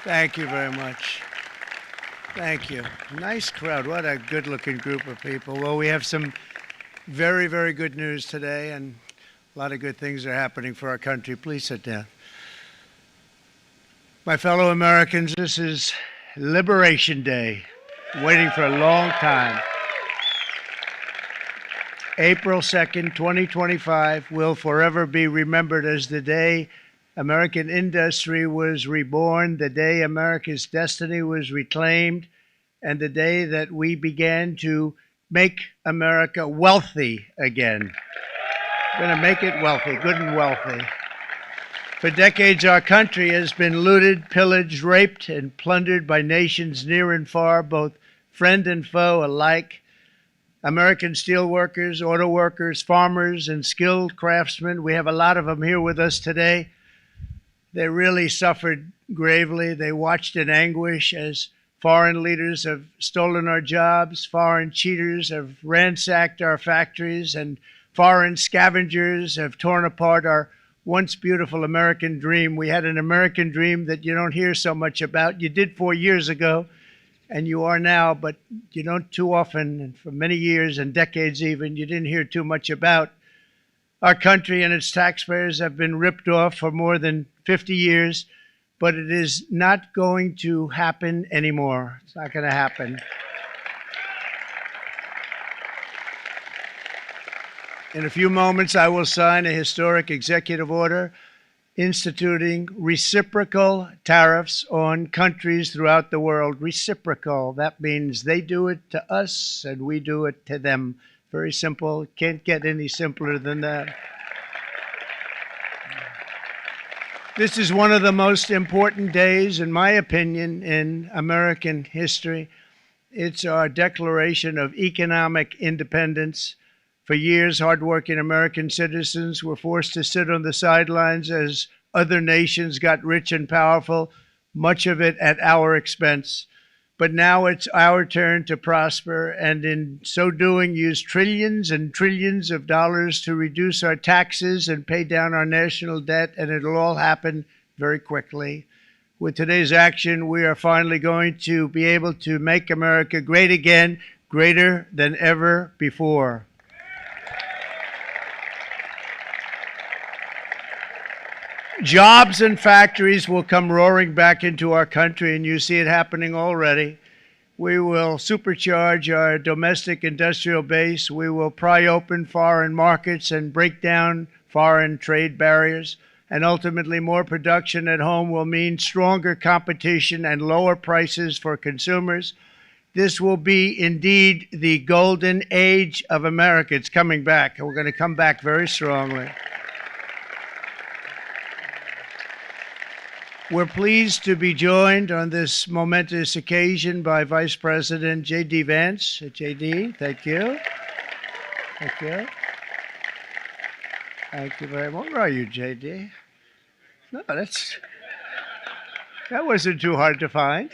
Thank you very much. Thank you. Nice crowd. What a good-looking group of people. Well, we have some very, very good news today, and a lot of good things are happening for our country. Please sit down. My fellow Americans, this is Liberation Day, waiting for a long time. April 2nd, 2025 will forever be remembered as the day American industry was reborn, the day America's destiny was reclaimed, and the day that we began to make America wealthy again. We're going to make it wealthy, good and wealthy. For decades, our country has been looted, pillaged, raped, and plundered by nations near and far, both friend and foe alike. American steel workers, auto workers, farmers, and skilled craftsmen, we have a lot of them here with us today. They really suffered gravely. They watched in anguish as foreign leaders have stolen our jobs, foreign cheaters have ransacked our factories, and foreign scavengers have torn apart our once beautiful American dream. We had an American dream that you don't hear so much about. You did 4 years ago, and you are now, but you don't too often, and for many years and decades even, you didn't hear too much about. Our country and its taxpayers have been ripped off for more than 50 years, but it is not going to happen anymore. It's not going to happen. In a few moments, I will sign a historic executive order instituting reciprocal tariffs on countries throughout the world. Reciprocal, that means they do it to us and we do it to them. Very simple. Can't get any simpler than that. This is one of the most important days, in my opinion, in American history. It's our declaration of economic independence. For years, hardworking American citizens were forced to sit on the sidelines as other nations got rich and powerful, much of it at our expense. But now it's our turn to prosper, and in so doing, use trillions and trillions of dollars to reduce our taxes and pay down our national debt, and it'll all happen very quickly. With today's action, we are finally going to be able to make America great again, greater than ever before. Jobs and factories will come roaring back into our country, and you see it happening already. We will supercharge our domestic industrial base. We will pry open foreign markets and break down foreign trade barriers. And ultimately, more production at home will mean stronger competition and lower prices for consumers. This will be indeed the golden age of America. It's coming back, and we're going to come back very strongly. We're pleased to be joined on this momentous occasion by Vice President J.D. Vance. J.D., thank you. Thank you. Thank you very much. Where are you, J.D.? No, that wasn't too hard to find.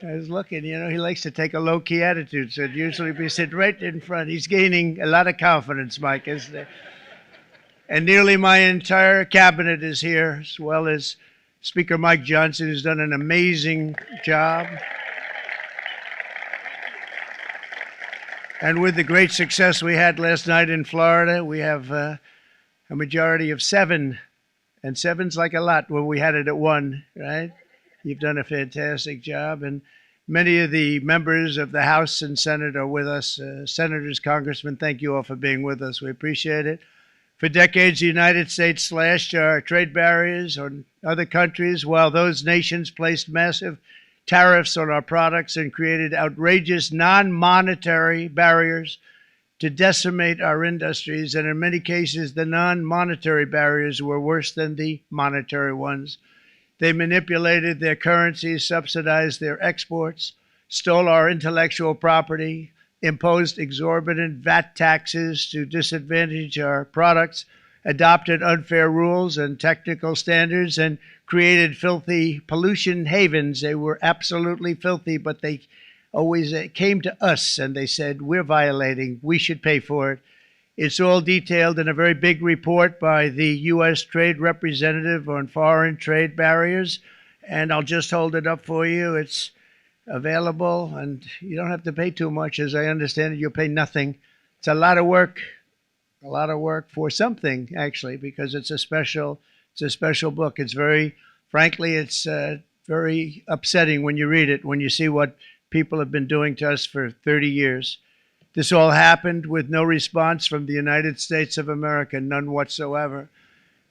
I was looking, he likes to take a low-key attitude, so it'd usually be sitting right in front. He's gaining a lot of confidence, Mike, isn't he? And nearly my entire cabinet is here, as well as Speaker Mike Johnson, who's done an amazing job. And with the great success we had last night in Florida, we have a majority of 7. And 7's like a lot when we had it at 1, right? You've done a fantastic job. And many of the members of the House and Senate are with us. Senators, congressmen, thank you all for being with us. We appreciate it. For decades, the United States slashed our trade barriers on other countries, while those nations placed massive tariffs on our products and created outrageous non-monetary barriers to decimate our industries. And in many cases, the non-monetary barriers were worse than the monetary ones. They manipulated their currencies, subsidized their exports, stole our intellectual property, imposed exorbitant VAT taxes to disadvantage our products, adopted unfair rules and technical standards, and created filthy pollution havens. They were absolutely filthy, but they always came to us and they said, we're violating, we should pay for it. It's all detailed in a very big report by the U.S. Trade Representative on Foreign Trade Barriers. And I'll just hold it up for you. It's available, and you don't have to pay too much. As I understand it, you'll pay nothing. It's a lot of work for something, actually, because it's a special book. It's very, frankly, it's very upsetting when you read it, when you see what people have been doing to us for 30 years. This all happened with no response from the United States of America, none whatsoever.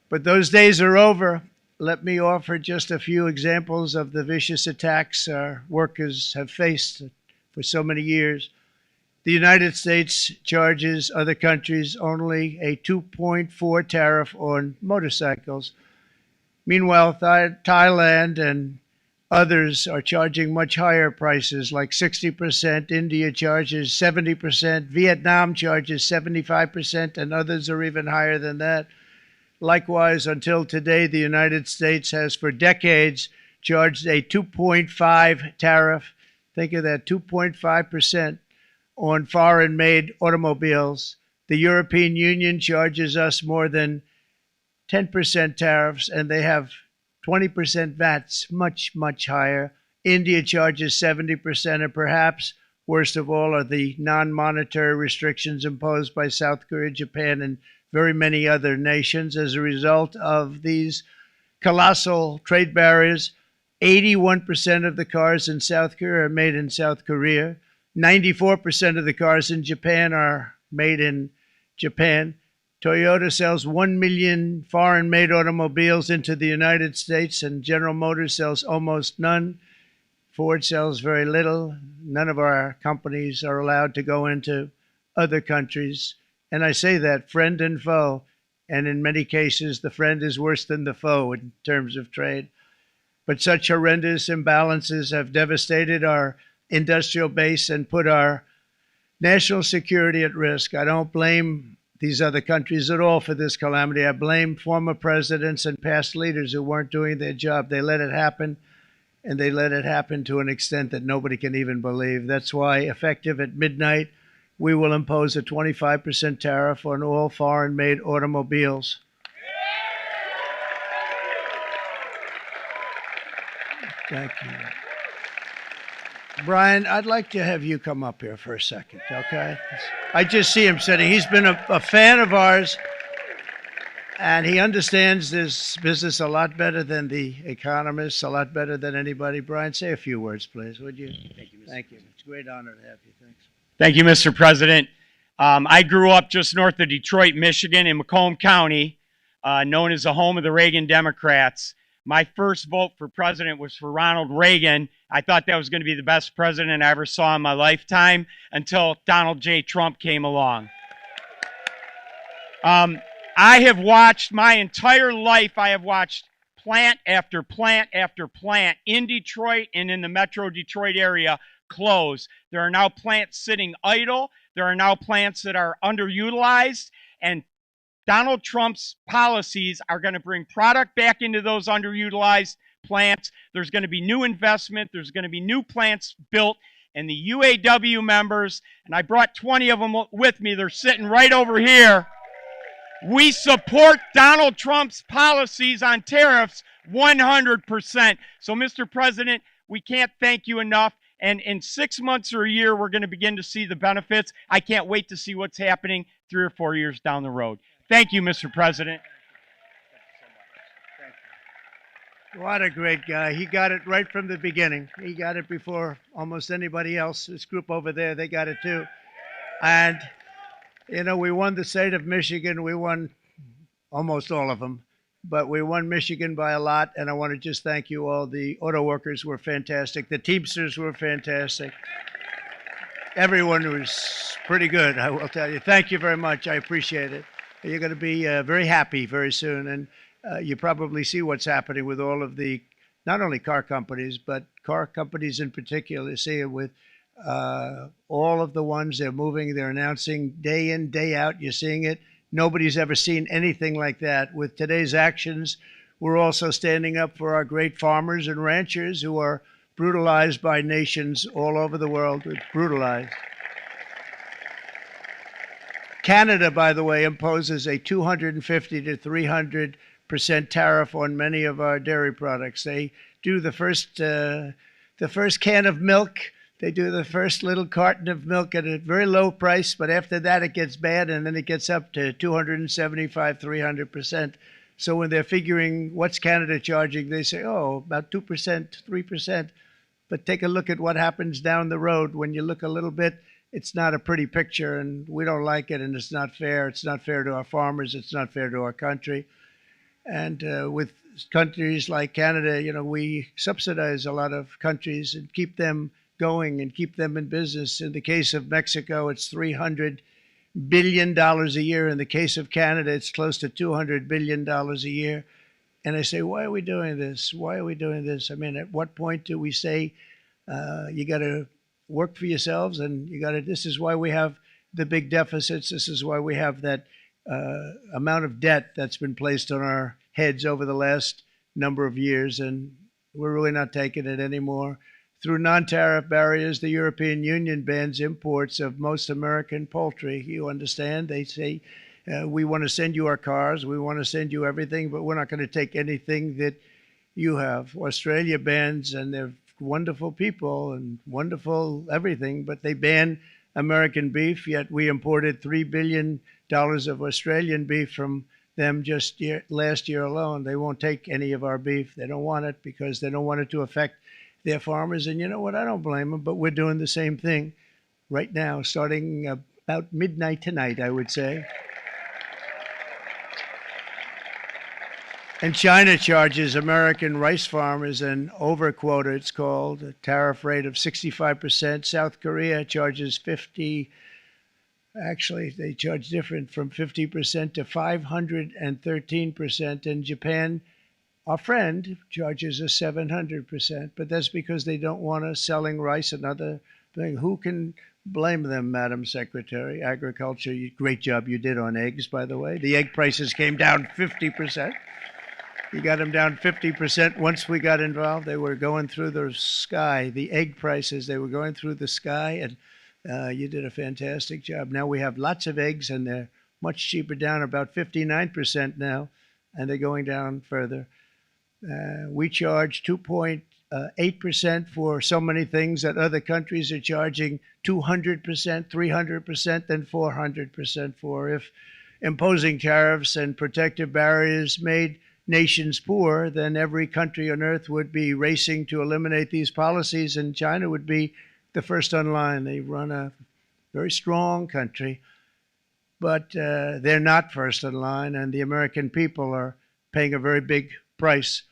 But those days are over. Let me offer just a few examples of the vicious attacks our workers have faced for so many years. The United States charges other countries only a 2.4 tariff on motorcycles. Meanwhile, Thailand and others are charging much higher prices, like 60%. India charges 70%. Vietnam charges 75%, and others are even higher than that. Likewise, until today, the United States has for decades charged a 2.5 tariff. Think of that, 2.5% on foreign-made automobiles. The European Union charges us more than 10% tariffs, and they have 20% VATs, much, much higher. India charges 70%, and perhaps worst of all are the non-monetary restrictions imposed by South Korea, Japan, and very many other nations. As a result of these colossal trade barriers, 81% of the cars in South Korea are made in South Korea. 94% of the cars in Japan are made in Japan. Toyota sells 1 million foreign-made automobiles into the United States, and General Motors sells almost none. Ford sells very little. None of our companies are allowed to go into other countries. And I say that, friend and foe. And in many cases, the friend is worse than the foe in terms of trade. But such horrendous imbalances have devastated our industrial base and put our national security at risk. I don't blame these other countries at all for this calamity. I blame former presidents and past leaders who weren't doing their job. They let it happen, and they let it happen to an extent that nobody can even believe. That's why, effective at midnight, we will impose a 25% tariff on all foreign-made automobiles. Thank you. Brian, I'd like to have you come up here for a second, okay? I just see him sitting. He's been a fan of ours, and he understands this business a lot better than the economists, a lot better than anybody. Brian, say a few words, please, would you? Thank you, Mr. Thank you. It's a great honor to have you. Thanks. Thank you, Mr. President. I grew up just north of Detroit, Michigan, in Macomb County, known as the home of the Reagan Democrats. My first vote for president was for Ronald Reagan. I thought that was going to be the best president I ever saw in my lifetime until Donald J. Trump came along. I have watched my entire life, I have watched plant after plant after plant in Detroit and in the Metro Detroit area close. There are now plants sitting idle. There are now plants that are underutilized, and Donald Trump's policies are going to bring product back into those underutilized plants. There's going to be new investment. There's going to be new plants built. And the UAW members, and I brought 20 of them with me, they're sitting right over here. We support Donald Trump's policies on tariffs 100%. So, Mr. President, we can't thank you enough. And in 6 months or a year, we're going to begin to see the benefits. I can't wait to see what's happening 3 or 4 years down the road. Thank you, Mr. President. What a great guy. He got it right from the beginning. He got it before almost anybody else. This group over there, they got it too. And, you know, we won the state of Michigan. We won almost all of them. But we won Michigan by a lot, and I want to just thank you all. The auto workers were fantastic. The Teamsters were fantastic. Everyone was pretty good, I will tell you. Thank you very much. I appreciate it. You're going to be very happy very soon, and you probably see what's happening with all of the, not only car companies, but car companies in particular. You see it with all of the ones they're moving, they're announcing day in, day out. You're seeing it. Nobody's ever seen anything like that. With today's actions, we're also standing up for our great farmers and ranchers who are brutalized by nations all over the world. Brutalized. Canada, by the way, imposes a 250 to 300% tariff on many of our dairy products. They do the first can of milk. They do the first little carton of milk at a very low price, but after that it gets bad, and then it gets up to 275, 300%. So when they're figuring what's Canada charging, they say, oh, about 2%, 3%. But take a look at what happens down the road. When you look a little bit, it's not a pretty picture, and we don't like it, and it's not fair. It's not fair to our farmers. It's not fair to our country. And with countries like Canada, you know, we subsidize a lot of countries and keep them going and keep them in business. In the case of Mexico, it's $300 billion a year. In the case of Canada, it's close to $200 billion a year. And I say, why are we doing this? Why are we doing this? I mean, at what point do we say you got to work for yourselves, and you got to? This is why we have the big deficits. This is why we have that amount of debt that's been placed on our heads over the last number of years, and we're really not taking it anymore. Through non-tariff barriers, the European Union bans imports of most American poultry. You understand? They say, we want to send you our cars, we want to send you everything, but we're not going to take anything that you have. Australia bans, and they're wonderful people and wonderful everything, but they ban American beef, yet we imported $3 billion of Australian beef from them just last year alone. They won't take any of our beef. They don't want it because they don't want it to affect their farmers. And you know what? I don't blame them, but we're doing the same thing right now, starting about midnight tonight, I would say. And China charges American rice farmers an overquota, it's called, a tariff rate of 65%. South Korea charges 50. Actually, they charge different, from 50% to 513%. And Japan, our friend, charges us 700%. But that's because they don't want us selling rice, another thing. Who can blame them, Madam Secretary? Agriculture, great job you did on eggs, by the way. The egg prices came down 50%. You got them down 50% once we got involved. They were going through the sky. The egg prices, they were going through the sky, and you did a fantastic job. Now we have lots of eggs, and they're much cheaper, down about 59% now, and they're going down further. We charge 2.8% for so many things that other countries are charging 200%, 300%, and 400% for. If imposing tariffs and protective barriers made nations poor, then every country on earth would be racing to eliminate these policies, and China would be the first on line. They run a very strong country, but they're not first in line, and the American people are paying a very big price.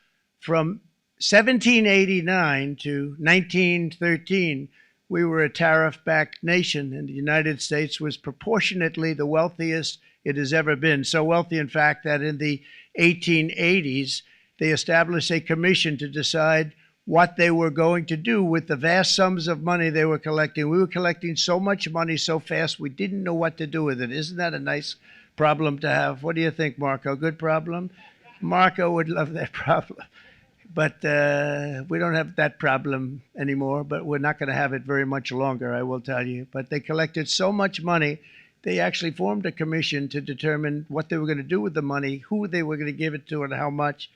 From 1789 to 1913, we were a tariff-backed nation, and the United States was proportionately the wealthiest it has ever been. So wealthy, in fact, that in the 1880s, they established a commission to decide what they were going to do with the vast sums of money they were collecting. We were collecting so much money so fast, we didn't know what to do with it. Isn't that a nice problem to have? What do you think, Marco? Good problem? Marco would love that problem. But we don't have that problem anymore, but we're not going to have it very much longer, I will tell you. But they collected so much money, they actually formed a commission to determine what they were going to do with the money, who they were going to give it to, and how much.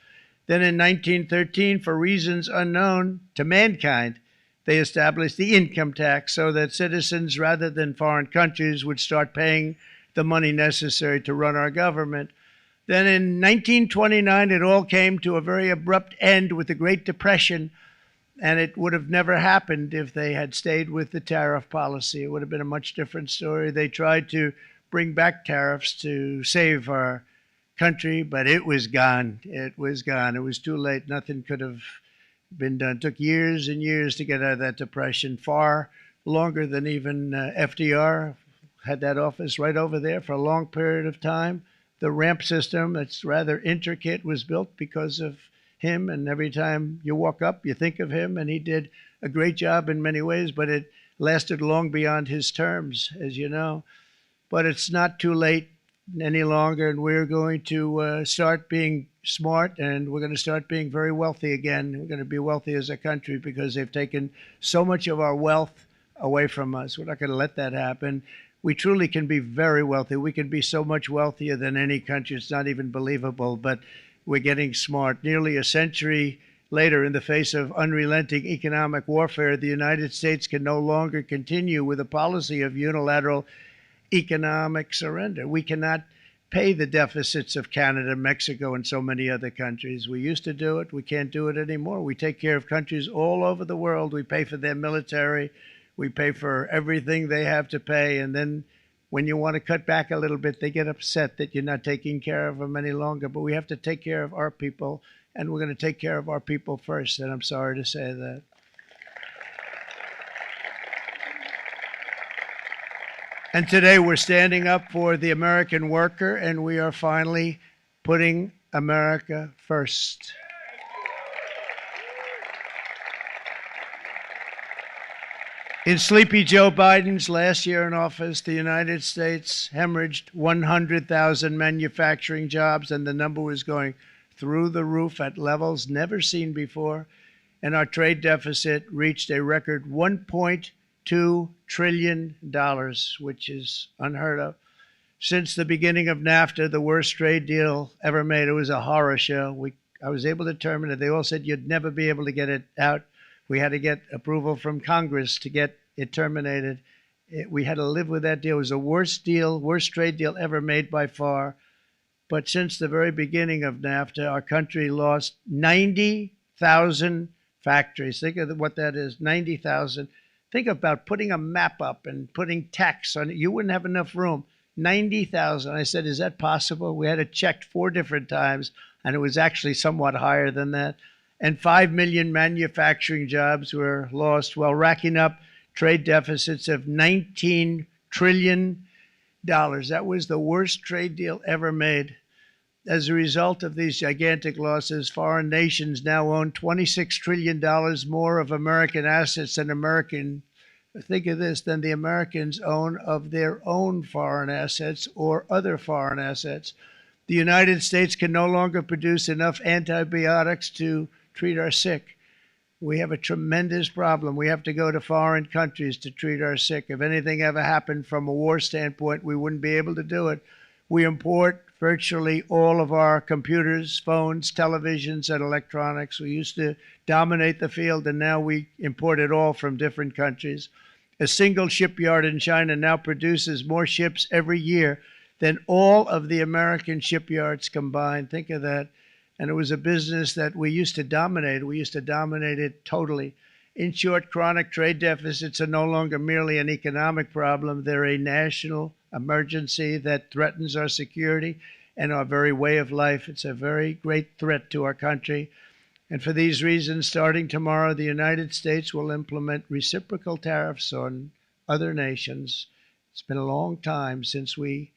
Then in 1913, for reasons unknown to mankind, they established the income tax so that citizens, rather than foreign countries, would start paying the money necessary to run our government. Then in 1929, it all came to a very abrupt end with the Great Depression, and it would have never happened if they had stayed with the tariff policy. It would have been a much different story. They tried to bring back tariffs to save our country, but it was gone. It was gone. It was too late. Nothing could have been done. It took years and years to get out of that depression, far longer than even FDR had that office right over there for a long period of time. The ramp system, that's rather intricate, was built because of him, and every time you walk up, you think of him, and he did a great job in many ways, but it lasted long beyond his terms, as you know. But it's not too late any longer, and we're going to start being smart, and we're going to start being very wealthy again. We're going to be wealthy as a country because they've taken so much of our wealth away from us. We're not going to let that happen. We truly can be very wealthy. We can be so much wealthier than any country. It's not even believable, but we're getting smart. Nearly a century later, in the face of unrelenting economic warfare, the United States can no longer continue with a policy of unilateral economic surrender. We cannot pay the deficits of Canada, Mexico, and so many other countries. We used to do it. We can't do it anymore. We take care of countries all over the world. We pay for their military. We pay for everything they have to pay. And then when you want to cut back a little bit, they get upset that you're not taking care of them any longer. But we have to take care of our people, and we're going to take care of our people first. And I'm sorry to say that. And today we're standing up for the American worker, and we are finally putting America first. In Sleepy Joe Biden's last year in office, the United States hemorrhaged 100,000 manufacturing jobs, and the number was going through the roof at levels never seen before. And our trade deficit reached a record $1.2 trillion, which is unheard of. Since the beginning of NAFTA, the worst trade deal ever made, it was a horror show. I was able to terminate it. They all said you'd never be able to get it out. We had to get approval from Congress to get it terminated. We had to live with that deal. It was the worst trade deal ever made by far. But since the very beginning of NAFTA, our country lost 90,000 factories. Think of what that is, 90,000. Think about putting a map up and putting text on it. You wouldn't have enough room. 90,000. I said, is that possible? We had it checked 4 different times, and it was actually somewhat higher than that. And 5 million manufacturing jobs were lost while racking up trade deficits of $19 trillion. That was the worst trade deal ever made. As a result of these gigantic losses, foreign nations now own $26 trillion more of American assets than think of this, than the Americans own of their own foreign assets or other foreign assets. The United States can no longer produce enough antibiotics to treat our sick. We have a tremendous problem. We have to go to foreign countries to treat our sick. If anything ever happened from a war standpoint, we wouldn't be able to do it. We import virtually all of our computers, phones, televisions, and electronics. We used to dominate the field, and now we import it all from different countries. A single shipyard in China now produces more ships every year than all of the American shipyards combined. Think of that. And it was a business that we used to dominate. We used to dominate it totally. In short, chronic trade deficits are no longer merely an economic problem. They're a national emergency that threatens our security and our very way of life. It's a very great threat to our country. And for these reasons, starting tomorrow, the United States will implement reciprocal tariffs on other nations. It's been a long time since we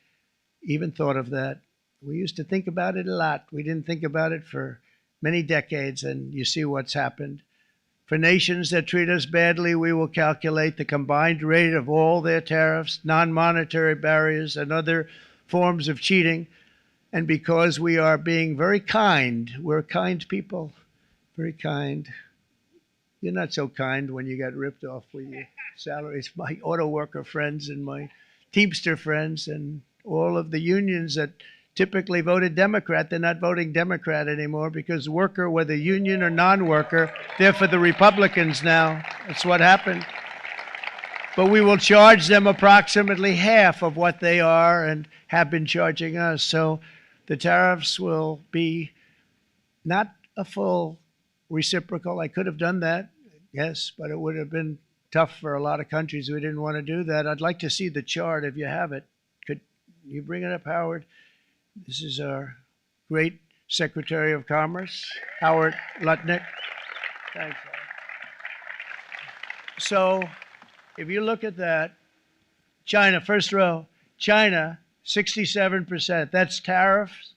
even thought of that. We used to think about it a lot. We didn't think about it for many decades, and you see what's happened. For nations that treat us badly, we will calculate the combined rate of all their tariffs, non-monetary barriers, and other forms of cheating. And because we are being very kind, we're kind people, very kind. You're not so kind when you got ripped off with your salaries. My auto worker friends and my Teamster friends and all of the unions that typically voted Democrat, they're not voting Democrat anymore because worker, whether union or non-worker, they're for the Republicans now. That's what happened. But we will charge them approximately half of what they are and have been charging us. So the tariffs will be not a full reciprocal. I could have done that, yes, but it would have been tough for a lot of countries who didn't want to do that. I'd like to see the chart if you have it. Could you bring it up, Howard? This is our great Secretary of Commerce, Howard Lutnick. Thanks, Howard. So if you look at that, China, first row, China, 67%. That's tariffs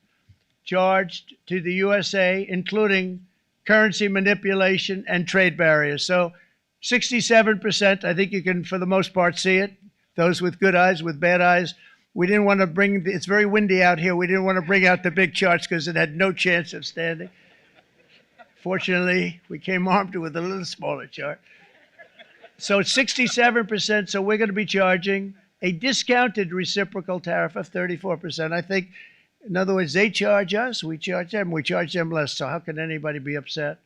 charged to the USA, including currency manipulation and trade barriers. So 67%, I think you can, for the most part, see it. Those with good eyes, with bad eyes. We didn't want to bring, it's very windy out here. We didn't want to bring out the big charts because it had no chance of standing. Fortunately, we came armed with a little smaller chart. So it's 67%, so we're going to be charging a discounted reciprocal tariff of 34%. I think In other words, they charge us, we charge them less. So how can anybody be upset?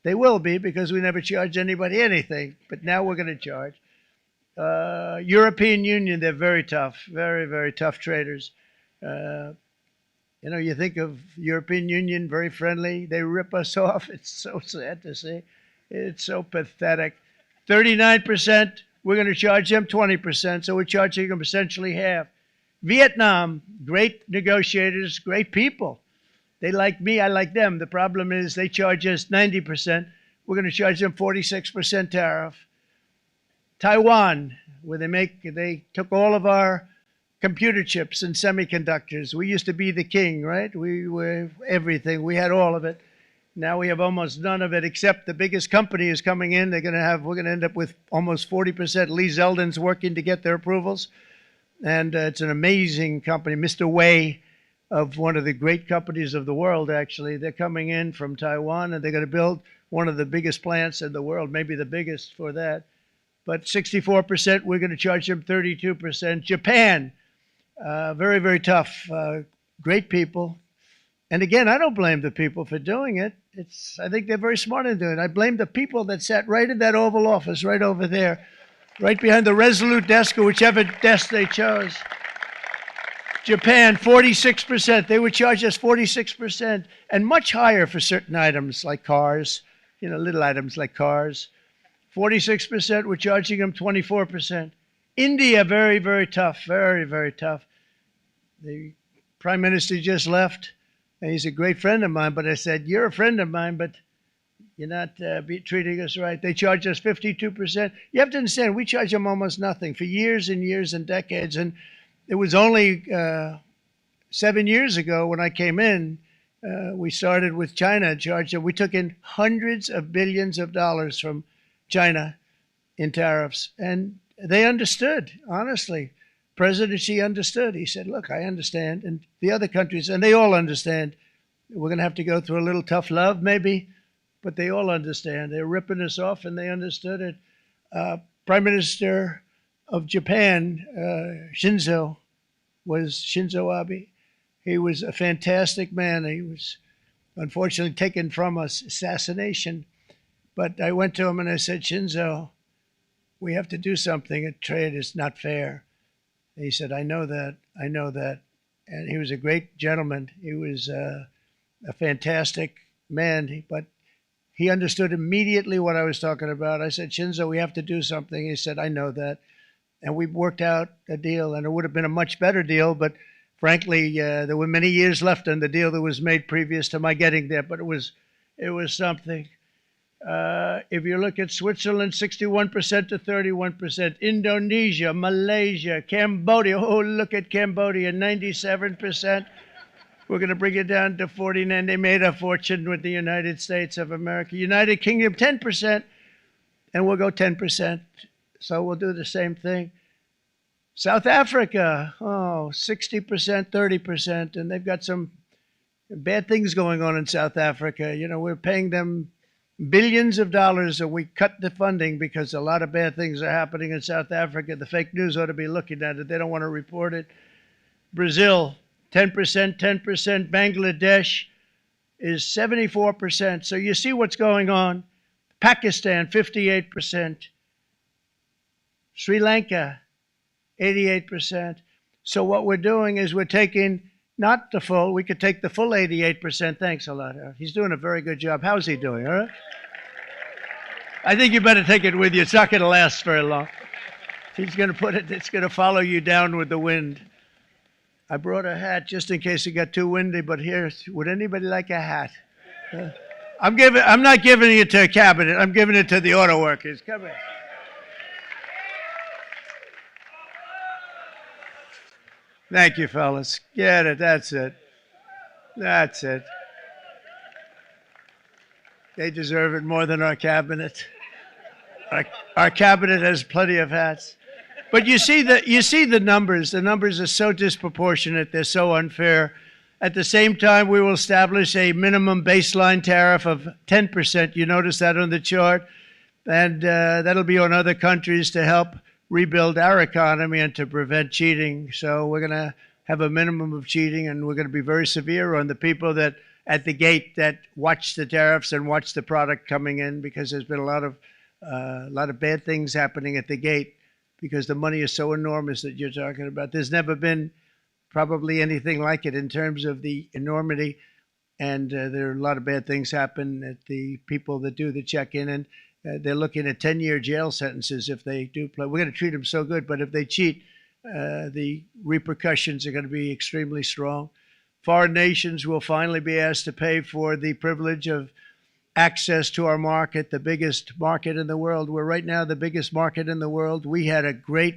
They will be, because we never charge anybody anything. But now we're going to charge. European Union, they're very tough, very, very tough traders. You know, you think of European Union, very friendly. They rip us off. It's so sad to see. It's so pathetic. 39%, we're going to charge them 20%, so we're charging them essentially half. Vietnam, great negotiators, great people. They like me, I like them. The problem is they charge us 90%. We're going to charge them 46% tariff. Taiwan, where they took all of our computer chips and semiconductors. We used to be the king, right? We were everything. We had all of it. Now we have almost none of it, except the biggest company is coming in. We're going to end up with almost 40%. Lee Zeldin's working to get their approvals. And it's an amazing company. Mr. Wei, of one of the great companies of the world, actually. They're coming in from Taiwan, and they're going to build one of the biggest plants in the world, maybe the biggest for that. But 64%, we're going to charge them 32%. Japan, very, very tough, great people. And again, I don't blame the people for doing it. I think they're very smart in doing it. I blame the people that sat right in that Oval Office, right over there, right behind the Resolute desk or whichever desk they chose. Japan, 46%. They would charge us 46%, and much higher for certain items like cars, you know, little items like cars. 46%, we're charging them 24%. India, very, very tough, very, very tough. The Prime Minister just left, and he's a great friend of mine, but I said, you're a friend of mine, but you're not treating us right. They charge us 52%. You have to understand, we charge them almost nothing for years and years and decades, and it was only 7 years ago when I came in, we started with China and charged them. We took in hundreds of billions of dollars from China in tariffs, and they understood, honestly. President Xi understood. He said, look, I understand, and the other countries, and they all understand. We're going to have to go through a little tough love, maybe, but they all understand. They're ripping us off, and they understood it. Prime Minister of Japan, Shinzo Abe. He was a fantastic man. He was unfortunately taken from us, assassination. But I went to him and I said, Shinzo, we have to do something. Trade is not fair. And he said, I know that. I know that. And he was a great gentleman. He was a fantastic man, but he understood immediately what I was talking about. I said, Shinzo, we have to do something. He said, I know that. And we worked out a deal, and it would have been a much better deal, but frankly, there were many years left on the deal that was made previous to my getting there, but it was something. If you look at Switzerland, 61% to 31%. Indonesia, Malaysia, Cambodia. Oh, look at Cambodia, 97%. We're going to bring it down to 49. They made a fortune with the United States of America. United Kingdom, 10%, and we'll go 10%. So we'll do the same thing. South Africa, 60%, 30%, and they've got some bad things going on in South Africa. You know, we're paying them billions of dollars, and we cut the funding because a lot of bad things are happening in South Africa. The fake news ought to be looking at it. They don't want to report it. Brazil, 10%, 10%. Bangladesh is 74%. So you see what's going on. Pakistan, 58%. Sri Lanka, 88%. So what we're doing is we're taking not the full, we could take the full 88%. Thanks a lot. He's doing a very good job. How's he doing, all right? I think you better take it with you. It's not going to last very long. He's going to put it, it's going to follow you down with the wind. I brought a hat just in case it got too windy, but here, would anybody like a hat? I'm not giving it to a cabinet. I'm giving it to the auto workers. Come here. Thank you, fellas. Get it. That's it. That's it. They deserve it more than our cabinet. Our cabinet has plenty of hats. But you see the numbers. The numbers are so disproportionate. They're so unfair. At the same time, we will establish a minimum baseline tariff of 10%. You notice that on the chart. And that'll be on other countries to help rebuild our economy and to prevent cheating. So we're going to have a minimum of cheating, and we're going to be very severe on the people that at the gate that watch the tariffs and watch the product coming in, because there's been a lot of bad things happening at the gate because the money is so enormous that you're talking about. There's never been probably anything like it in terms of the enormity, and there are a lot of bad things happen at the people that do the check-in, and they're looking at 10-year jail sentences if they do play. We're going to treat them so good, but if they cheat, the repercussions are going to be extremely strong. Foreign nations will finally be asked to pay for the privilege of access to our market, the biggest market in the world. We're right now the biggest market in the world. We had a great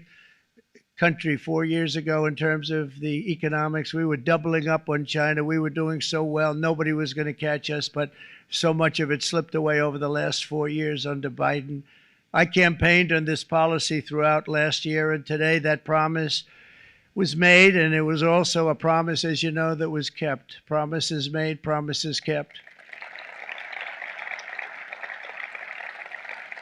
country 4 years ago in terms of the economics. We were doubling up on China. We were doing so well. Nobody was going to catch us, but so much of it slipped away over the last 4 years under Biden. I campaigned on this policy throughout last year, and today that promise was made, and it was also a promise, as you know, that was kept. Promises made, promises kept.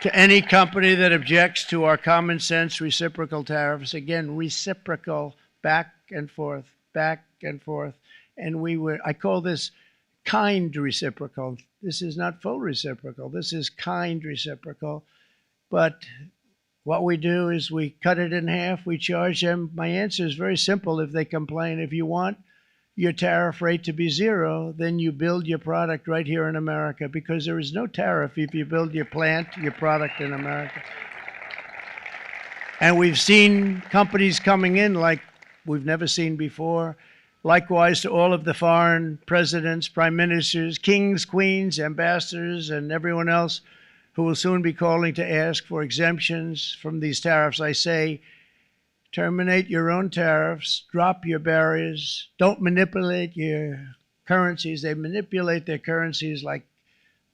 To any company that objects to our common sense reciprocal tariffs, again, reciprocal, back and forth, back and forth. And I call this kind reciprocal. This is not full reciprocal. This is kind reciprocal. But what we do is we cut it in half. We charge them. My answer is very simple. If they complain, if you want your tariff rate to be zero, then you build your product right here in America, because there is no tariff if you build your plant, your product in America. And we've seen companies coming in like we've never seen before. Likewise to all of the foreign presidents, prime ministers, kings, queens, ambassadors, and everyone else who will soon be calling to ask for exemptions from these tariffs. I say, terminate your own tariffs, drop your barriers, don't manipulate your currencies. They manipulate their currencies like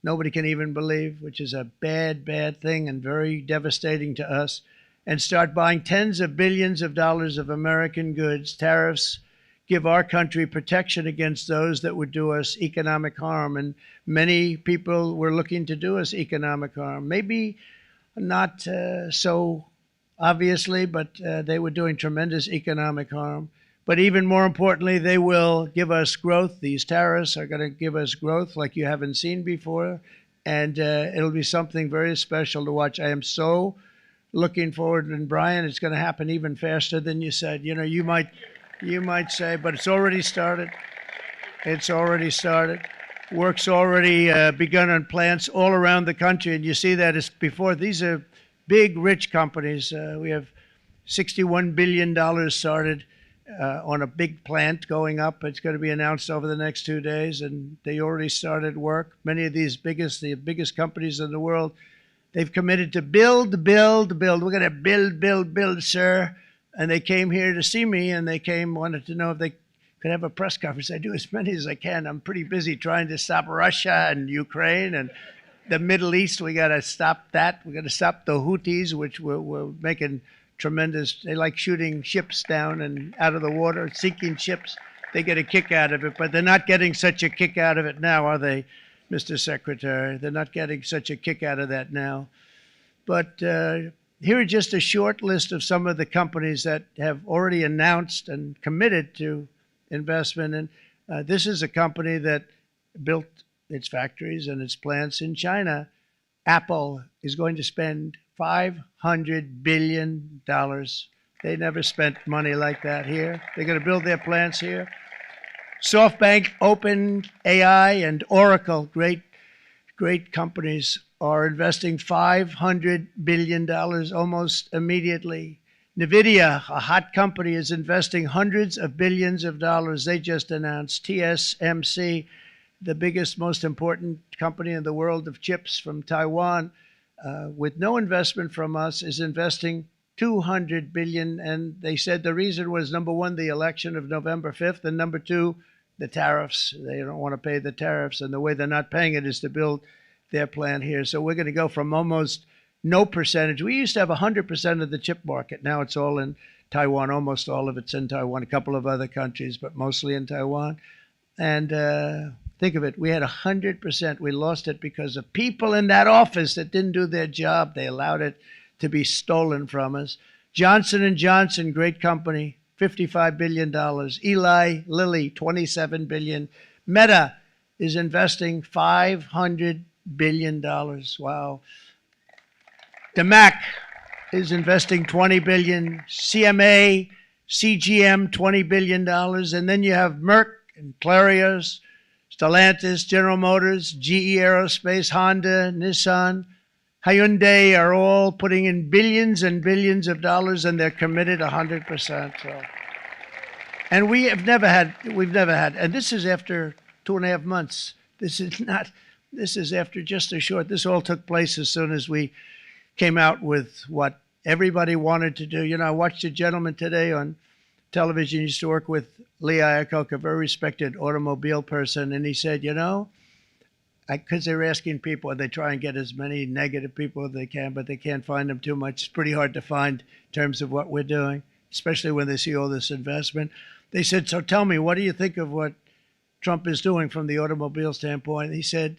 nobody can even believe, which is a bad, bad thing and very devastating to us. And start buying tens of billions of dollars of American goods. Tariffs give our country protection against those that would do us economic harm. And many people were looking to do us economic harm. Maybe not so obviously, but they were doing tremendous economic harm. But even more importantly, they will give us growth. These tariffs are going to give us growth like you haven't seen before. And it'll be something very special to watch. I am so looking forward. And Brian, it's going to happen even faster than you said. You know, you might say, but it's already started. It's already started. Work's already begun on plants all around the country. And you see that as before. These are big, rich companies. We have $61 billion started on a big plant going up. It's going to be announced over the next 2 days, and they already started work. Many of these the biggest companies in the world, they've committed to build, build, build. We're going to build, build, build, sir. And they came here to see me, and wanted to know if they could have a press conference. I do as many as I can. I'm pretty busy trying to stop Russia and Ukraine and the Middle East. We got to stop that. We got to stop the Houthis, which we're making tremendous. They like shooting ships down and out of the water, sinking ships. They get a kick out of it, but they're not getting such a kick out of it now, are they, Mr. Secretary? They're not getting such a kick out of that now. But here are just a short list of some of the companies that have already announced and committed to investment. And this is a company that built its factories and its plants in China. Apple is going to spend $500 billion. They never spent money like that here. They're going to build their plants here. SoftBank, OpenAI, and Oracle, great companies, are investing $500 billion almost immediately. NVIDIA, a hot company, is investing hundreds of billions of dollars. They just announced. TSMC, the biggest, most important company in the world of chips from Taiwan, with no investment from us, is investing $200 billion. And they said the reason was, number one, the election of November 5th, and number two, the tariffs. They don't want to pay the tariffs, and the way they're not paying it is to build their plant here. So we're going to go from almost no percentage. We used to have 100% of the chip market. Now it's all in Taiwan. Almost all of it's in Taiwan, a couple of other countries, but mostly in Taiwan. And think of it, we had 100%. We lost it because of people in that office that didn't do their job. They allowed it to be stolen from us. Johnson & Johnson, great company, $55 billion. Eli Lilly, $27 billion. Meta is investing $500 billion. Wow. DeMac is investing $20 billion. CMA, CGM, $20 billion. And then you have Merck and Clarios, Stellantis, General Motors, GE Aerospace, Honda, Nissan, Hyundai are all putting in billions and billions of dollars, and they're committed 100%. So. And we've never had, and this is after 2.5 months. This is after just a short, this all took place as soon as we came out with what everybody wanted to do. You know, I watched a gentleman today on television, he used to work with Lee Iacocca, a very respected automobile person, and he said, you know, because they were asking people, and they try and get as many negative people as they can, but they can't find them too much. It's pretty hard to find in terms of what we're doing, especially when they see all this investment. They said, so tell me, what do you think of what Trump is doing from the automobile standpoint? He said,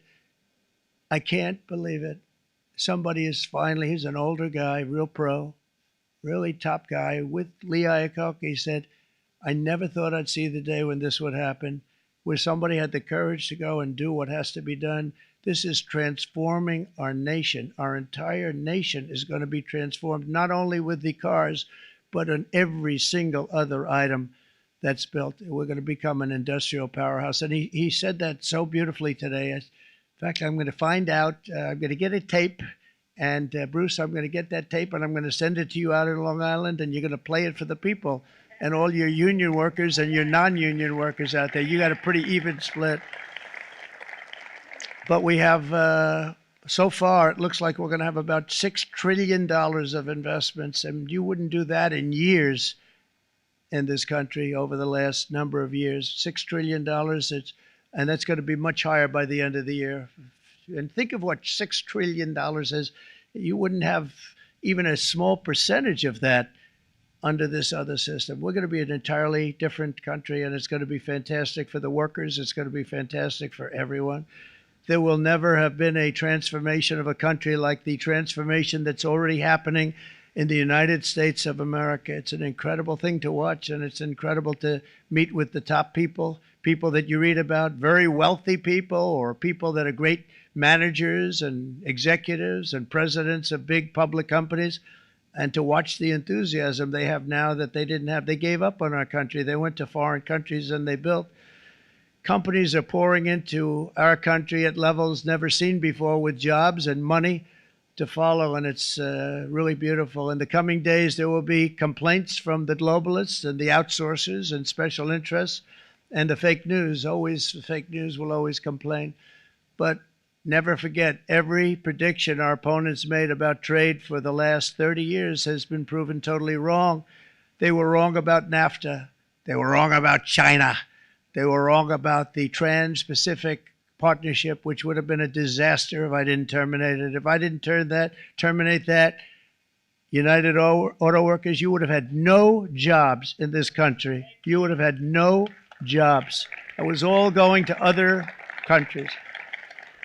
I can't believe it. Somebody is finally, he's an older guy, real pro, really top guy, with Lee Iacocca. He said, I never thought I'd see the day when this would happen, where somebody had the courage to go and do what has to be done. This is transforming our nation. Our entire nation is going to be transformed, not only with the cars, but on every single other item that's built. We're going to become an industrial powerhouse. And he said that so beautifully today. In fact, I'm going to find out, I'm going to get a tape. And Bruce, I'm going to get that tape, and I'm going to send it to you out in Long Island, and you're going to play it for the people. And all your union workers and your non-union workers out there, you got a pretty even split. But we have, so far, it looks like we're going to have about $6 trillion of investments, and you wouldn't do that in years in this country over the last number of years. $6 trillion, and that's going to be much higher by the end of the year. And think of what $6 trillion is. You wouldn't have even a small percentage of that under this other system. We're going to be an entirely different country, and it's going to be fantastic for the workers. It's going to be fantastic for everyone. There will never have been a transformation of a country like the transformation that's already happening in the United States of America. It's an incredible thing to watch, and it's incredible to meet with the top people, people that you read about, very wealthy people, or people that are great managers and executives and presidents of big public companies, and to watch the enthusiasm they have now that they didn't have. They gave up on our country. They went to foreign countries and they built. Companies are pouring into our country at levels never seen before, with jobs and money to follow, and it's really beautiful. In the coming days, there will be complaints from the globalists and the outsourcers and special interests and the fake news. Always, the fake news will always complain. But never forget, every prediction our opponents made about trade for the last 30 years has been proven totally wrong. They were wrong about NAFTA. They were wrong about China. They were wrong about the Trans-Pacific Partnership, which would have been a disaster if I didn't terminate it. If I didn't terminate that, United Auto Workers, you would have had no jobs in this country. You would have had no jobs. It was all going to other countries.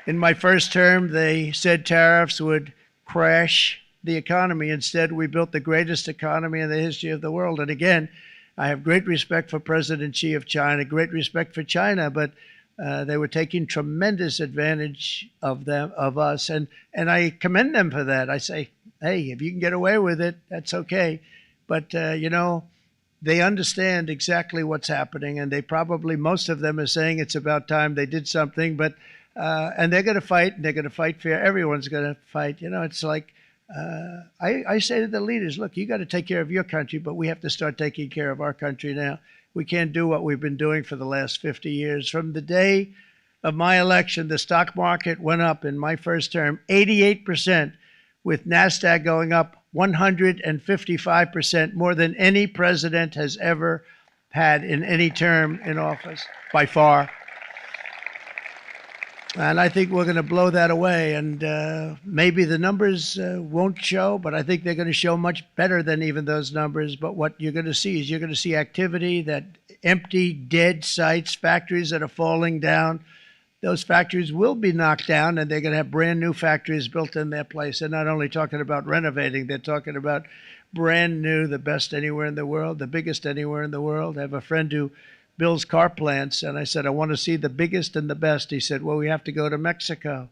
In my first term, they said tariffs would crash the economy. Instead, we built the greatest economy in the history of the world. And again, I have great respect for President Xi of China, great respect for China, but they were taking tremendous advantage of us, and I commend them for that. I say, hey, if you can get away with it, that's okay. But, you know, they understand exactly what's happening, and they probably, most of them are saying it's about time they did something, but and they're going to fight, and they're going to fight fair. Everyone's going to fight. You know, it's like, I say to the leaders, look, you got to take care of your country, but we have to start taking care of our country now. We can't do what we've been doing for the last 50 years. From the day of my election, the stock market went up in my first term 88%, with NASDAQ going up 155%, more than any president has ever had in any term in office, by far. And I think we're going to blow that away. And maybe the numbers won't show, but I think they're going to show much better than even those numbers. But what you're going to see is you're going to see activity, that empty, dead sites, factories that are falling down, those factories will be knocked down, and they're going to have brand new factories built in their place. They're not only talking about renovating, they're talking about brand new, the best anywhere in the world, the biggest anywhere in the world. I have a friend who builds car plants, and I said, I want to see the biggest and the best. He said, well, we have to go to Mexico.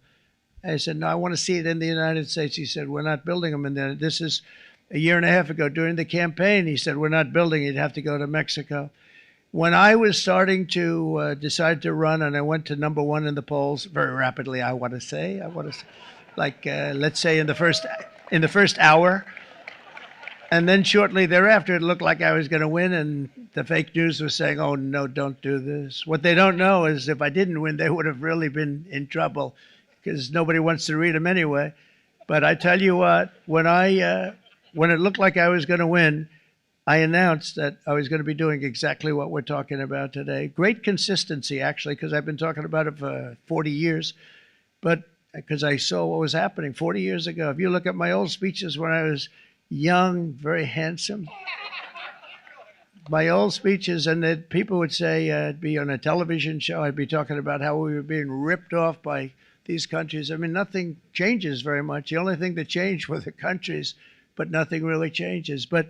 I said, no, I want to see it in the United States. He said, we're not building them in there. This is a year and a half ago during the campaign. He said, we're not building it. You'd have to go to Mexico. When I was starting to decide to run, and I went to number one in the polls very rapidly, I want to say, like let's say in the first hour, and then shortly thereafter, it looked like I was going to win, and the fake news was saying, "Oh no, don't do this." What they don't know is if I didn't win, they would have really been in trouble, because nobody wants to read them anyway. But I tell you what, when it looked like I was going to win, I announced that I was going to be doing exactly what we're talking about today. Great consistency, actually, because I've been talking about it for 40 years, but because I saw what was happening 40 years ago. If you look at my old speeches when I was young, very handsome, my old speeches, and that people would say I'd be on a television show, I'd be talking about how we were being ripped off by these countries. I mean, nothing changes very much. The only thing that changed were the countries, but nothing really changes. But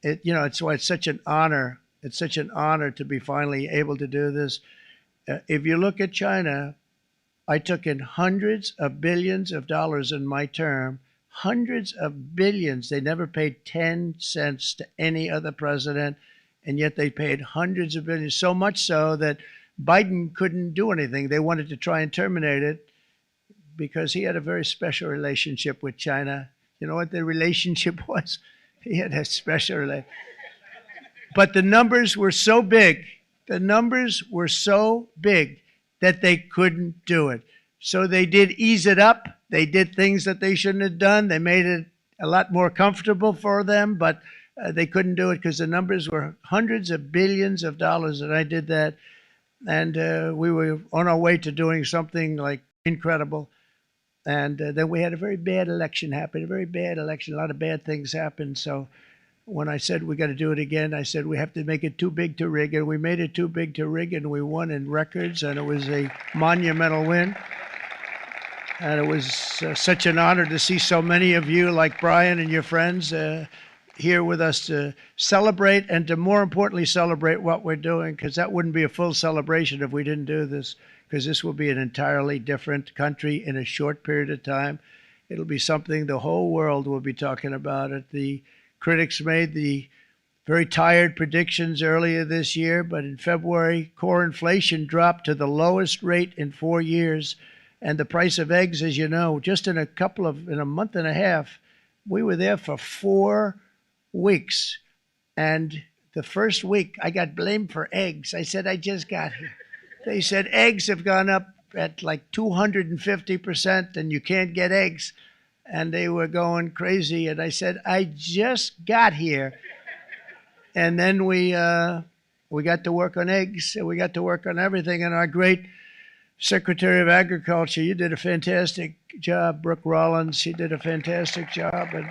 it's why it's such an honor. It's such an honor to be finally able to do this. If you look at China, I took in hundreds of billions of dollars in my term, hundreds of billions. They never paid 10 cents to any other president, and yet they paid hundreds of billions, so much so that Biden couldn't do anything. They wanted to try and terminate it because he had a very special relationship with China. You know what the relationship was? He had a special relationship. But the numbers were so big, that they couldn't do it. So they did ease it up. They did things that they shouldn't have done. They made it a lot more comfortable for them, but they couldn't do it because the numbers were hundreds of billions of dollars, and I did that. And we were on our way to doing something like incredible. And then we had a very bad election happen, a very bad election. A lot of bad things happened. So when I said we got to do it again, I said we have to make it too big to rig. And we made it too big to rig, and we won in records, and it was a monumental win. And it was such an honor to see so many of you, like Brian and your friends, here with us to celebrate, and to more importantly celebrate what we're doing, because that wouldn't be a full celebration if we didn't do this, because this will be an entirely different country in a short period of time. It'll be something the whole world will be talking about it. The critics made the very tired predictions earlier this year, but in February, core inflation dropped to the lowest rate in 4 years. And the price of eggs, as you know, just in a month and a half, we were there for 4 weeks. And the first week, I got blamed for eggs. I said, I just got here. They said eggs have gone up at like 250%, and you can't get eggs. And they were going crazy. And I said, I just got here. And then we got to work on eggs, and we got to work on everything. And our great Secretary of Agriculture, you did a fantastic job. Brooke Rollins, she did a fantastic job. And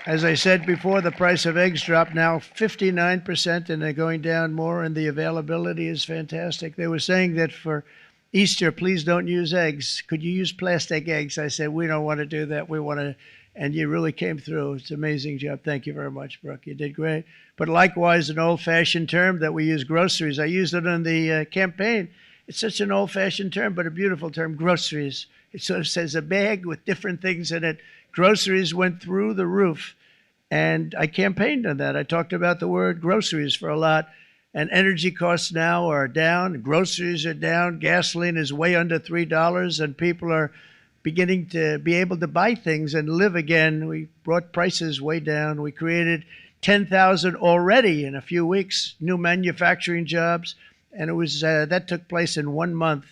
as I said before, the price of eggs dropped now 59%, and they're going down more, and the availability is fantastic. They were saying that for Easter, please don't use eggs. Could you use plastic eggs? I said, we don't want to do that. We want to, and you really came through. It's an amazing job. Thank you very much, Brooke. You did great. But likewise, an old-fashioned term that we use, groceries. I used it in the campaign. It's such an old-fashioned term, but a beautiful term, groceries. It sort of says a bag with different things in it. Groceries went through the roof, and I campaigned on that. I talked about the word groceries for a lot, and energy costs now are down. Groceries are down. Gasoline is way under $3, and people are beginning to be able to buy things and live again. We brought prices way down. We created 10,000 already in a few weeks, new manufacturing jobs. And it was that took place in 1 month,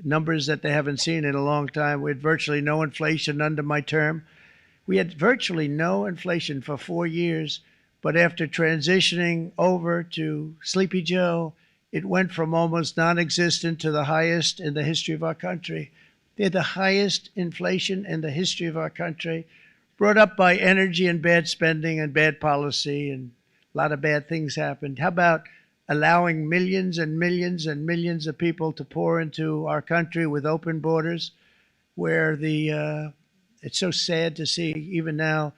numbers that they haven't seen in a long time. We had virtually no inflation under my term. We had virtually no inflation for 4 years. But after transitioning over to Sleepy Joe, it went from almost non-existent to the highest in the history of our country. They're the highest inflation in the history of our country, brought up by energy and bad spending and bad policy, and a lot of bad things happened. How about allowing millions and millions and millions of people to pour into our country with open borders, where it's so sad to see even now.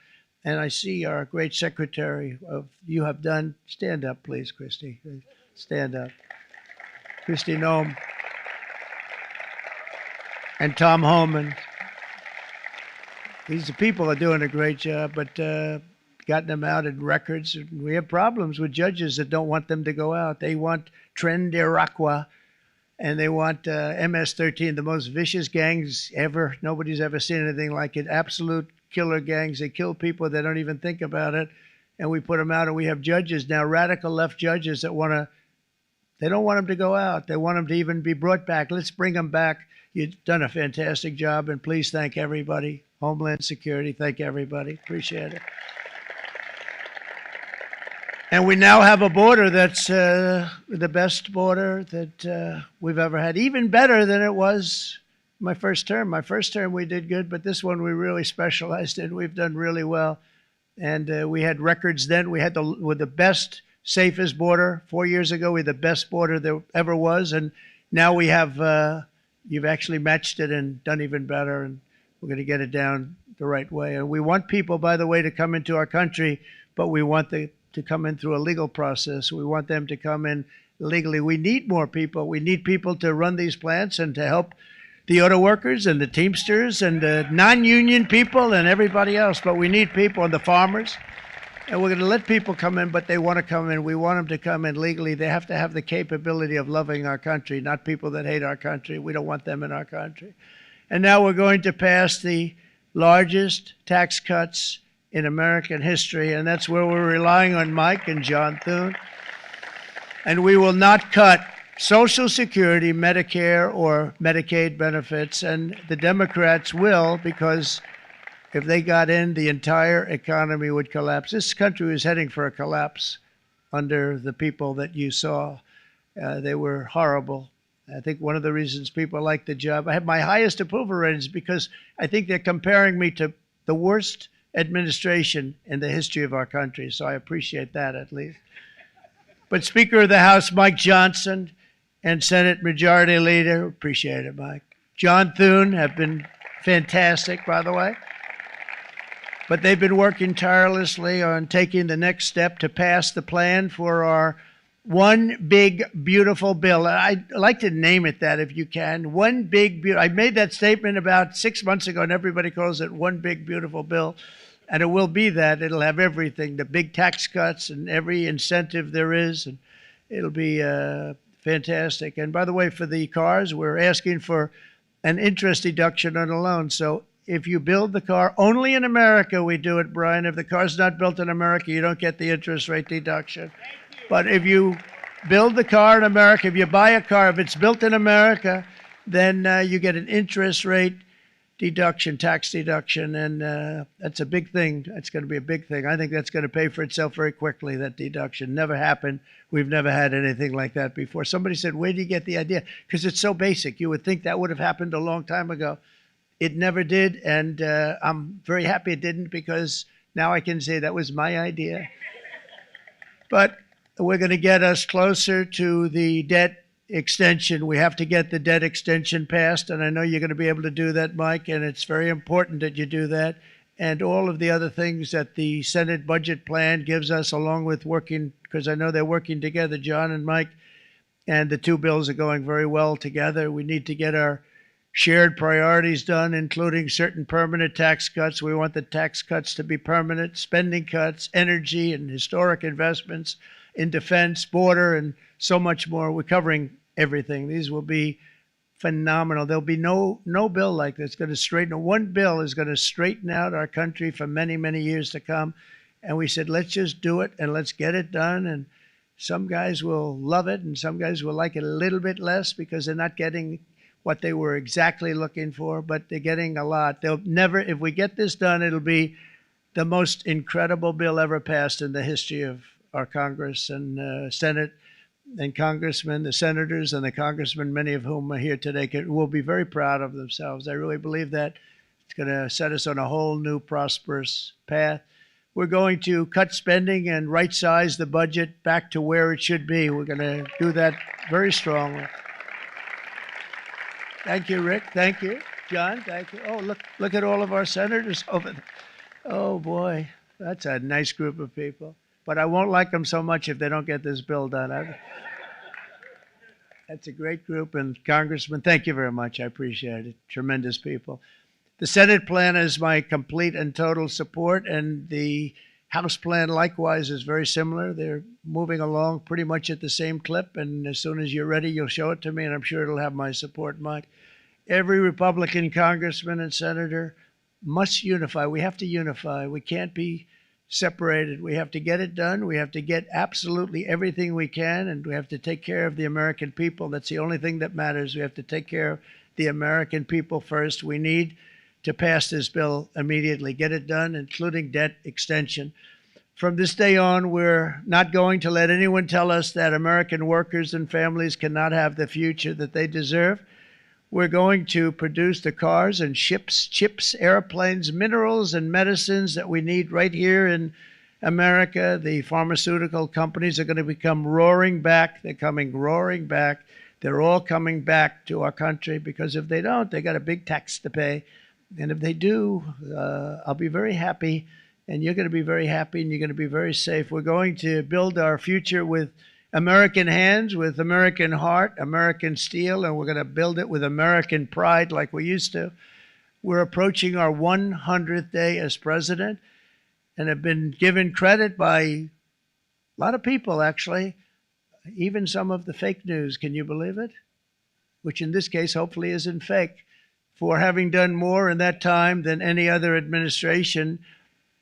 And I see our great secretary you have done. Stand up, please, Christy. Stand up. Christy Nome and Tom Homan. These people are doing a great job, but gotten them out in records. We have problems with judges that don't want them to go out. They want Tren de Aragua, and they want MS-13, the most vicious gangs ever. Nobody's ever seen anything like it. Absolute killer gangs. They kill people. They don't even think about it. And we put them out, and we have judges now, radical left judges that they don't want them to go out. They want them to even be brought back. Let's bring them back. You've done a fantastic job, and please thank everybody. Homeland Security, thank everybody. Appreciate it. And we now have a border that's the best border that we've ever had, even better than it was my first term. My first term we did good, but this one we really specialized in. We've done really well. And we had records then. We had the best, safest border. 4 years ago, we had the best border there ever was. And now we have, you've actually matched it and done even better. And we're going to get it down the right way. And we want people, by the way, to come into our country, but we want to come in through a legal process. We want them to come in legally. We need more people. We need people to run these plants and to help the auto workers and the Teamsters and the non-union people and everybody else. But we need people and the farmers. And we're going to let people come in, but they want to come in. We want them to come in legally. They have to have the capability of loving our country, not people that hate our country. We don't want them in our country. And now we're going to pass the largest tax cuts in American history, and that's where we're relying on Mike and John Thune. And we will not cut Social Security, Medicare, or Medicaid benefits, and the Democrats will, because if they got in, the entire economy would collapse. This country was heading for a collapse under the people that you saw. They were horrible. I think one of the reasons people like the job, I have my highest approval ratings because I think they're comparing me to the worst administration in the history of our country. So I appreciate that at least. But Speaker of the House, Mike Johnson, and Senate Majority Leader, appreciate it, Mike. John Thune have been fantastic, by the way. But they've been working tirelessly on taking the next step to pass the plan for our one big, beautiful bill. I'd like to name it that if you can. One big, beautiful. I made that statement about 6 months ago, and everybody calls it one big, beautiful bill. And it will be that. It'll have everything, the big tax cuts and every incentive there is. And it'll be fantastic. And by the way, for the cars, we're asking for an interest deduction on a loan. So if you build the car, only in America we do it, Brian. If the car's not built in America, you don't get the interest rate deduction. But if you build the car in America, if you buy a car, if it's built in America, then you get an interest rate deduction, tax deduction, and that's a big thing. That's going to be a big thing. I think that's going to pay for itself very quickly, that deduction. Never happened. We've never had anything like that before. Somebody said, where do you get the idea? Because it's so basic. You would think that would have happened a long time ago. It never did, and I'm very happy it didn't because now I can say that was my idea. But we're going to get us closer to the debt extension. We have to get the debt extension passed, and I know you're going to be able to do that, Mike, and it's very important that you do that. And all of the other things that the Senate budget plan gives us, along with working, because I know they're working together, John and Mike, and the two bills are going very well together. We need to get our shared priorities done, including certain permanent tax cuts. We want the tax cuts to be permanent, spending cuts, energy and historic investments in defense, border, and so much more. We're covering everything. These will be phenomenal. There'll be no bill like this going to straighten. One bill is going to straighten out our country for many, many years to come. And we said, let's just do it and let's get it done. And some guys will love it and some guys will like it a little bit less because they're not getting what they were exactly looking for, but they're getting a lot. They'll never, if we get this done, it'll be the most incredible bill ever passed in the history of our Congress and Senate and congressmen, the senators and the congressmen, many of whom are here today, will be very proud of themselves. I really believe that. It's going to set us on a whole new prosperous path. we're going to cut spending and right-size the budget back to where it should be. We're going to do that very strongly. Thank you, Rick. Thank you. John, thank you. Oh, look at all of our senators over there. Oh, boy, that's a nice group of people. But I won't like them so much if they don't get this bill done. That's a great group. And Congressman, thank you very much. I appreciate it. Tremendous people. The Senate plan is my complete and total support, and the House plan likewise is very similar. They're moving along pretty much at the same clip, and as soon as you're ready, you'll show it to me, and I'm sure it'll have my support, Mike. Every Republican congressman and senator must unify. We have to unify. We can't be separated. We have to get it done. We have to get absolutely everything we can, and we have to take care of the American people. That's the only thing that matters. We have to take care of the American people first. We need to pass this bill immediately, get it done, including debt extension. From this day on, we're not going to let anyone tell us that American workers and families cannot have the future that they deserve. We're going to produce the cars and ships, chips, airplanes, minerals, and medicines that we need right here in America. The pharmaceutical companies are going to become roaring back. They're coming roaring back. They're all coming back to our country because if they don't, they got a big tax to pay. And if they do, I'll be very happy, and you're going to be very happy, and you're going to be very safe. We're going to build our future with American hands, with American heart, American steel, and we're going to build it with American pride like we used to. We're approaching our 100th day as president and have been given credit by a lot of people, actually, even some of the fake news. Can you believe it? Which in this case, hopefully, isn't fake. For having done more in that time than any other administration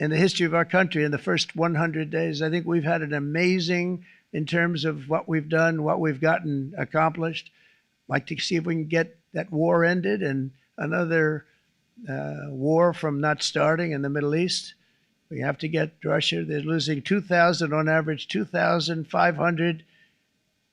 in the history of our country in the first 100 days. I think we've had an amazing, in terms of what we've done, what we've gotten accomplished. I'd like to see if we can get that war ended and another war from not starting in the Middle East. We have to get Russia. They're losing 2,000 on average, 2,500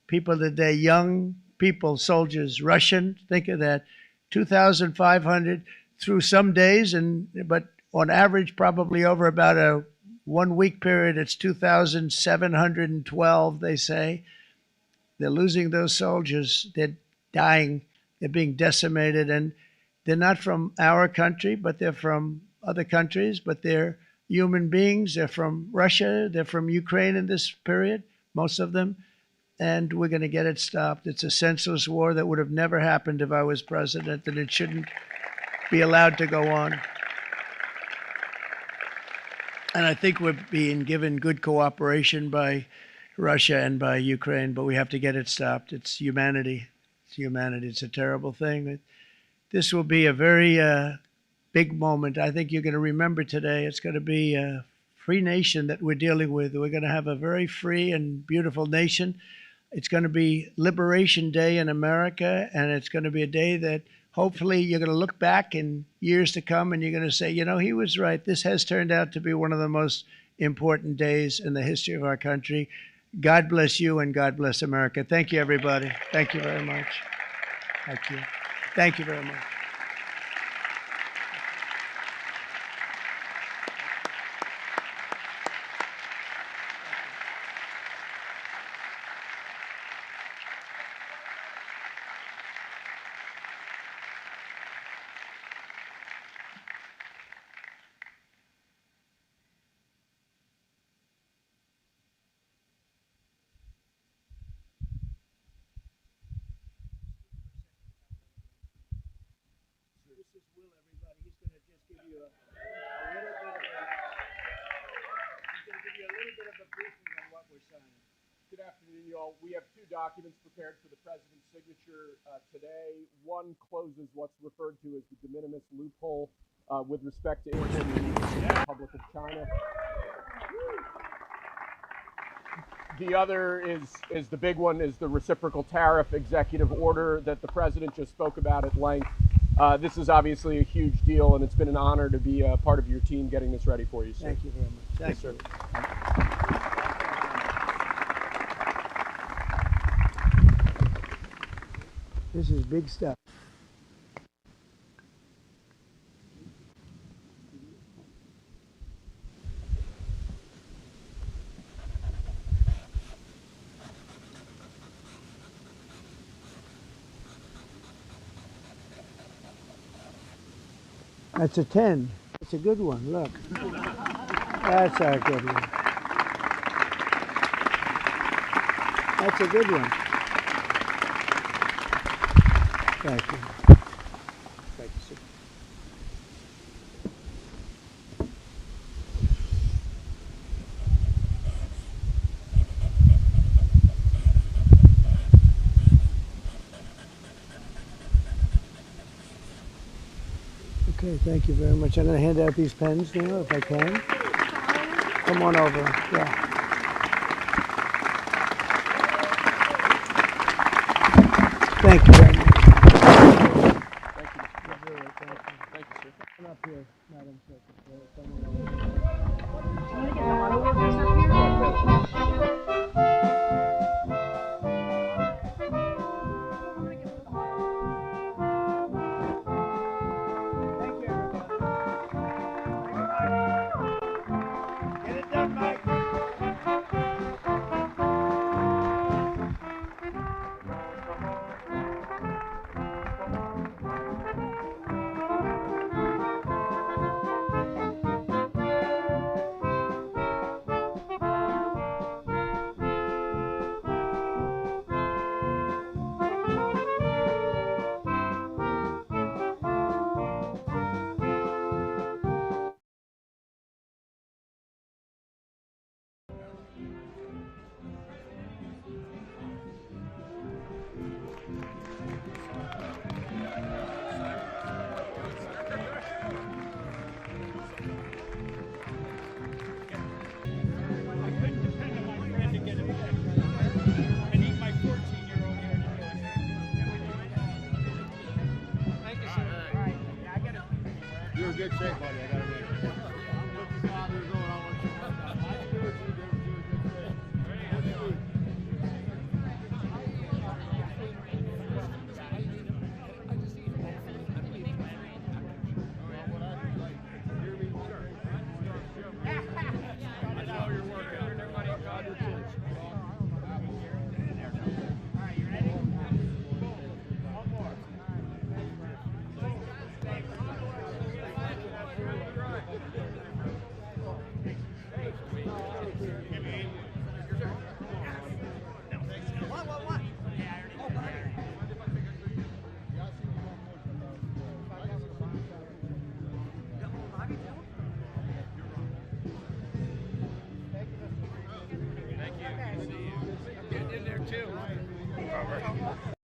people a day, young people, soldiers, Russian. Think of that. 2,500 through some days, but on average, probably over about a 1 week period, it's 2,712, they say. They're losing those soldiers. They're dying. They're being decimated. And they're not from our country, but they're from other countries, but they're human beings. They're from Russia. They're from Ukraine in this period, most of them. And we're going to get it stopped. It's a senseless war that would have never happened if I was president, and it shouldn't be allowed to go on. And I think we're being given good cooperation by Russia and by Ukraine, but we have to get it stopped. It's humanity. It's humanity. It's a terrible thing. This will be a very big moment. I think you're going to remember today. It's going to be a free nation that we're dealing with. We're going to have a very free and beautiful nation. It's going to be Liberation Day in America, and it's going to be a day that hopefully you're going to look back in years to come and you're going to say, you know, he was right. This has turned out to be one of the most important days in the history of our country. God bless you and God bless America. Thank you, everybody. Thank you very much. Thank you. Thank you very much. Good afternoon, y'all. We have two documents prepared for the president's signature today. One closes what's referred to as the de minimis loophole with respect to imports in the Republic of China. The other is the big one, is the reciprocal tariff executive order that the president just spoke about at length. This is obviously a huge deal, and it's been an honor to be a part of your team getting this ready for you, sir. Thank you very much. Thank you. This is big stuff. That's a 10. That's a good one. Look. That's a good one. That's a good one. Thank you. Thank you, sir. Okay, thank you very much. I'm going to hand out these pens now, if I can. Come on over. Yeah. Thank you very much. Thank you. Thank you, sir. Come up here, Madam Secretary. Thank you, everybody. Get it done, Mike. You're in good shape, buddy. I gotta admit. Getting in there too.